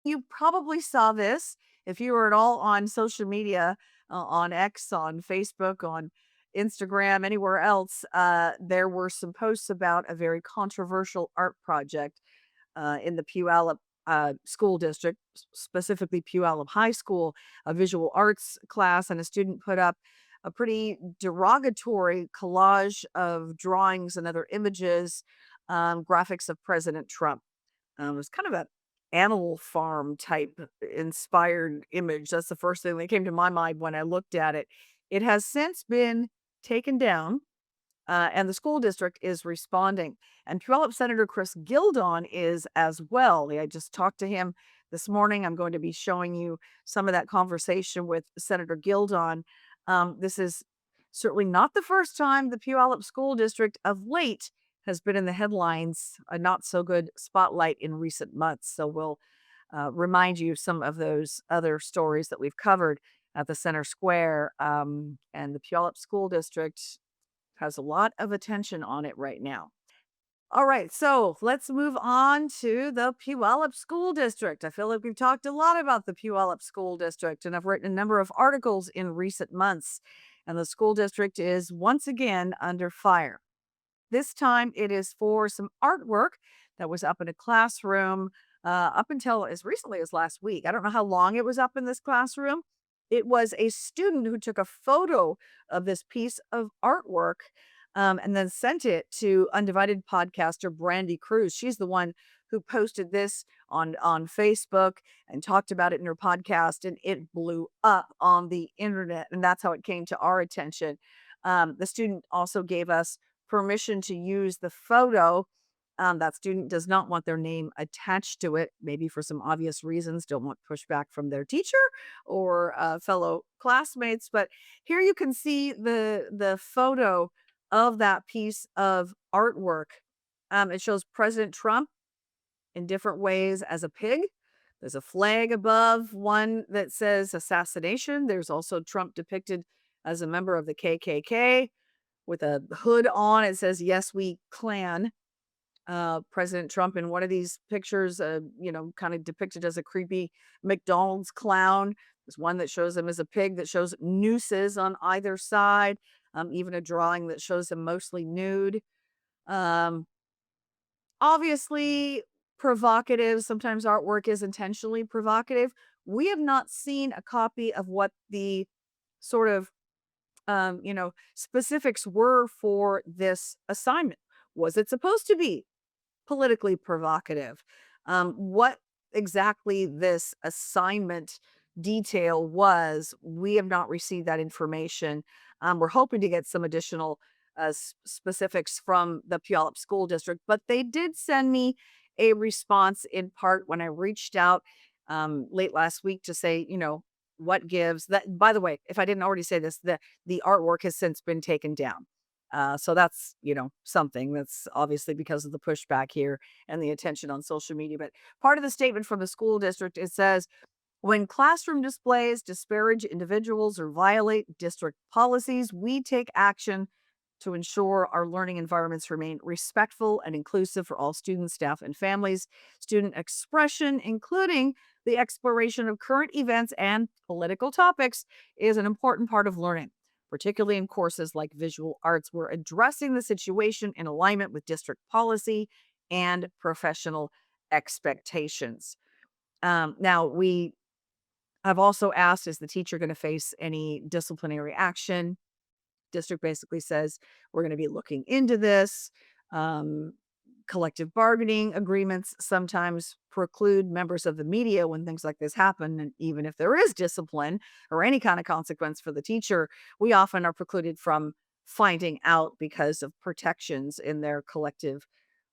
You probably saw this if you were at all on social media, on X, on Facebook, on Instagram, anywhere else. There were some posts about a very controversial art project in the Puyallup school district, specifically Puyallup High School, a visual arts class, and a student put up a pretty derogatory collage of drawings and other images, graphics of President Trump. It was kind of a Animal Farm type inspired image. That's the first thing that came to my mind when I looked at it. It has since been taken down, and the school district is responding. And Puyallup Senator Chris Gildon is as well. I just talked to him this morning. I'm going to be showing you some of that conversation with Senator Gildon. This is certainly not the first time the Puyallup School District of late has been in the headlines, a not so good spotlight in recent months. So we'll remind you some of those other stories that we've covered at the Center Square, and the Puyallup School District has a lot of attention on it right now. All right, so let's move on to the Puyallup School District. I feel like we've talked a lot about the Puyallup School District, and I've written a number of articles in recent months. And the school district is once again under fire. This time it is for some artwork that was up in a classroom up until as recently as last week. I don't know how long it was up in this classroom. It was a student who took a photo of this piece of artwork, and then sent it to Undivided podcaster Brandy Cruz. She's the one who posted this on Facebook and talked about it in her podcast, and it blew up on the internet. And that's how it came to our attention. The student also gave us permission to use the photo. That student does not want their name attached to it, maybe for some obvious reasons, don't want pushback from their teacher or fellow classmates. But here you can see the photo of that piece of artwork. It shows President Trump in different ways as a pig. There's a flag above, one that says assassination. There's also Trump depicted as a member of the KKK with a hood on. It says, "Yes, we Klan." President Trump in one of these pictures, kind of depicted as a creepy McDonald's clown. There's one that shows him as a pig that shows nooses on either side, even a drawing that shows him mostly nude. Um, Obviously provocative. Sometimes artwork is intentionally provocative. We have not seen a copy of what the sort of specifics were for this assignment. Was it supposed to be politically provocative? What exactly this assignment detail was, we have not received that information. We're hoping to get some additional specifics from the Puyallup School District, but they did send me a response in part when I reached out late last week to say, what gives that. By the way, if I didn't already say this, the artwork has since been taken down. So that's, something that's obviously because of the pushback here and the attention on social media. But part of the statement from the school district, it says, when classroom displays disparage individuals or violate district policies, we take action to ensure our learning environments remain respectful and inclusive for all students, staff, and families. Student expression, including the exploration of current events and political topics, is an important part of learning, particularly in courses like visual arts. We're addressing the situation in alignment with district policy and professional expectations. Now, we have also asked, is the teacher going to face any disciplinary action? District basically says, we're going to be looking into this. Um, Collective bargaining agreements sometimes preclude members of the media when things like this happen. And even if there is discipline or any kind of consequence for the teacher, we often are precluded from finding out because of protections in their collective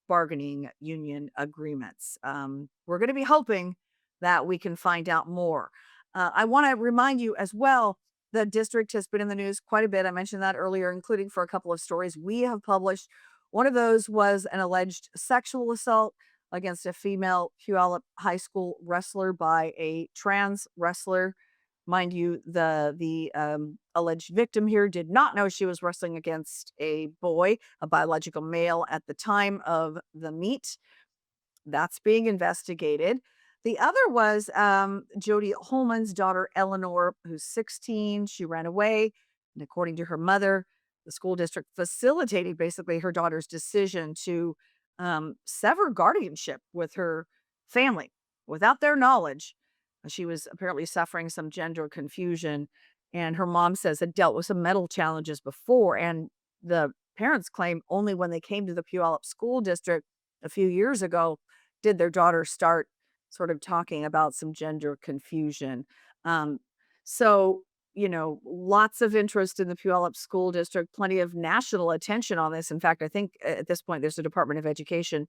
bargaining union agreements. We're going to be hoping that we can find out more. I want to remind you as well, the district has been in the news quite a bit. I mentioned that earlier, including for a couple of stories we have published. One of those was an alleged sexual assault against a female Puyallup high school wrestler by a trans wrestler. Mind you, the alleged victim here did not know she was wrestling against a boy, a biological male, at the time of the meet. That's being investigated. The other was Jody Holman's daughter, Eleanor, who's 16. She ran away. And according to her mother, the school district facilitated basically her daughter's decision to sever guardianship with her family without their knowledge. She was apparently suffering some gender confusion. And her mom says had dealt with some mental challenges before. And the parents claim only when they came to the Puyallup school district a few years ago did their daughter start sort of talking about some gender confusion. Um, so, lots of interest in the Puyallup School District, plenty of national attention on this. In fact, I think at this point there's a Department of Education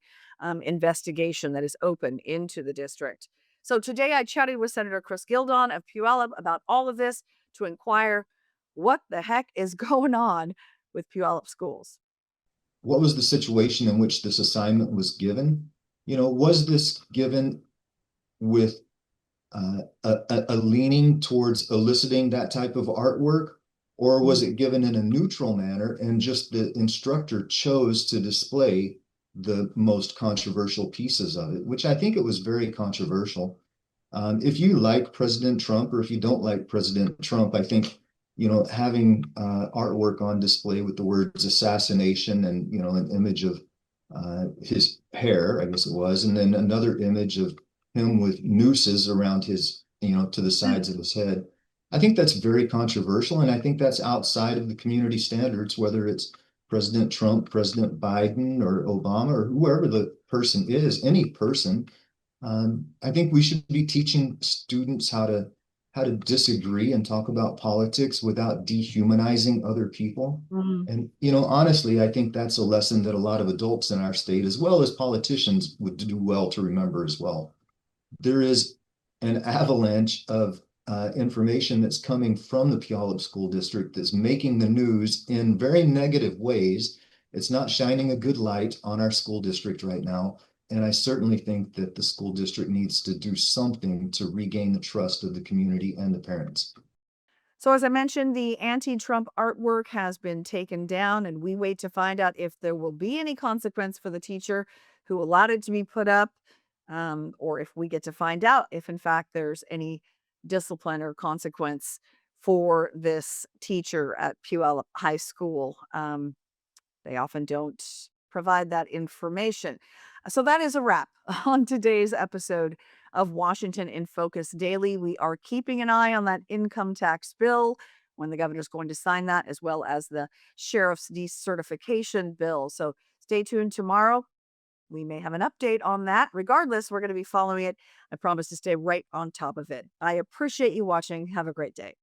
investigation that is open into the district. So today I chatted with Senator Chris Gildon of Puyallup about all of this to inquire what the heck is going on with Puyallup schools. What was the situation in which this assignment was given? Was this given with a leaning towards eliciting that type of artwork, or was it given in a neutral manner and just the instructor chose to display the most controversial pieces of it, which I think it was very controversial. If you like President Trump or if you don't like President Trump, I think having artwork on display with the words assassination and an image of his hair, I guess it was, and then another image of him with nooses around his, to the sides of his head. I think that's very controversial, and I think that's outside of the community standards, whether it's President Trump, President Biden, or Obama, or whoever the person is, any person. I think we should be teaching students how to disagree and talk about politics without dehumanizing other people. Mhm. And honestly, I think that's a lesson that a lot of adults in our state, as well as politicians, would do well to remember as well. There is an avalanche of information that's coming from the Puyallup School District that's making the news in very negative ways. It's not shining a good light on our school district right now. And I certainly think that the school district needs to do something to regain the trust of the community and the parents. So, as I mentioned, the anti Trump artwork has been taken down, and we wait to find out if there will be any consequence for the teacher who allowed it to be put up, or if we get to find out if, in fact, there's any discipline or consequence for this teacher at Puyallup High School. They often don't provide that information. So that is a wrap on today's episode of Washington in Focus Daily. We are keeping an eye on that income tax bill when the governor's going to sign that, as well as the sheriff's decertification bill. So stay tuned tomorrow. We may have an update on that. Regardless, we're going to be following it. I promise to stay right on top of it. I appreciate you watching. Have a great day.